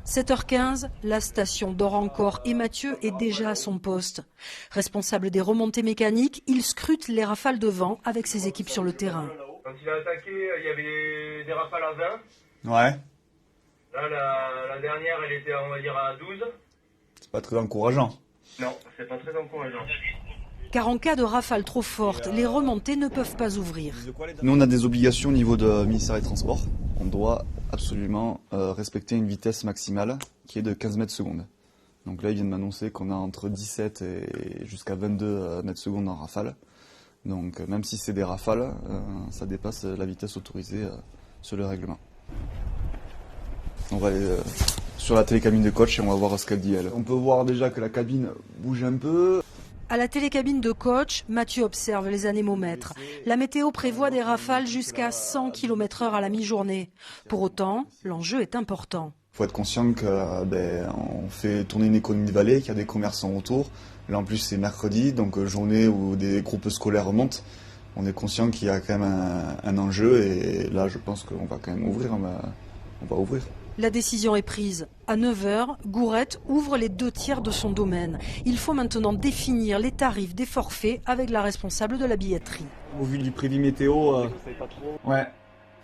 7h15, la station dort encore et Mathieu est déjà à son poste. Responsable des remontées mécaniques, il scrute les rafales de vent avec ses équipes sur le terrain. Quand il a attaqué, il y avait des rafales à 20. Ouais. Là, la dernière, elle était, on va dire, à 12. C'est pas très encourageant. Non, c'est pas très encourageant. Car en cas de rafale trop forte, les remontées ne peuvent pas ouvrir. Nous, on a des obligations au niveau du ministère des Transports. On doit absolument respecter une vitesse maximale qui est de 15 mètres secondes. Donc là, ils viennent m'annoncer qu'on a entre 17 et jusqu'à 22 mètres secondes en rafale. Donc même si c'est des rafales, ça dépasse la vitesse autorisée sur le règlement. On va aller sur la télécabine de coach et on va voir ce qu'elle dit elle. On peut voir déjà que la cabine bouge un peu. À la télécabine de coach, Mathieu observe les anémomètres. La météo prévoit des rafales jusqu'à 100 km/h à la mi-journée. Pour autant, l'enjeu est important. Il faut être conscient qu'on fait tourner une économie de vallée, qu'il y a des commerçants autour. Là en plus c'est mercredi, donc journée où des groupes scolaires remontent. On est conscient qu'il y a quand même un enjeu et là je pense qu'on va quand même ouvrir. On va ouvrir. La décision est prise. À 9h, Gourette ouvre les 2/3 de son domaine. Il faut maintenant définir les tarifs des forfaits avec la responsable de la billetterie. Au vu du prévis météo, ouais,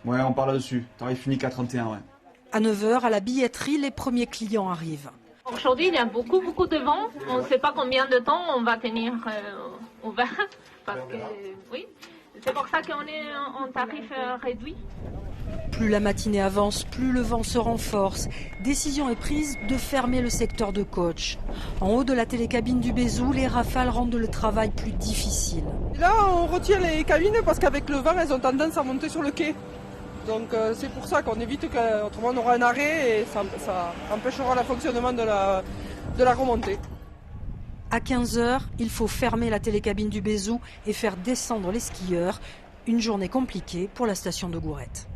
on parle là-dessus. Tarif unique à 31, ouais. À 9h, à la billetterie, les premiers clients arrivent. Aujourd'hui, il y a beaucoup de vent. On ne sait pas combien de temps on va tenir ouvert. Parce que, oui, c'est pour ça qu'on est en tarif réduit. Plus la matinée avance, plus le vent se renforce. Décision est prise de fermer le secteur de coach. En haut de la télécabine du Bézou, les rafales rendent le travail plus difficile. Là, on retire les cabines parce qu'avec le vent, elles ont tendance à monter sur le quai. Donc c'est pour ça qu'on évite qu'autrement on aura un arrêt et ça empêchera le fonctionnement de la remontée. À 15h, il faut fermer la télécabine du Bézou et faire descendre les skieurs. Une journée compliquée pour la station de Gourette.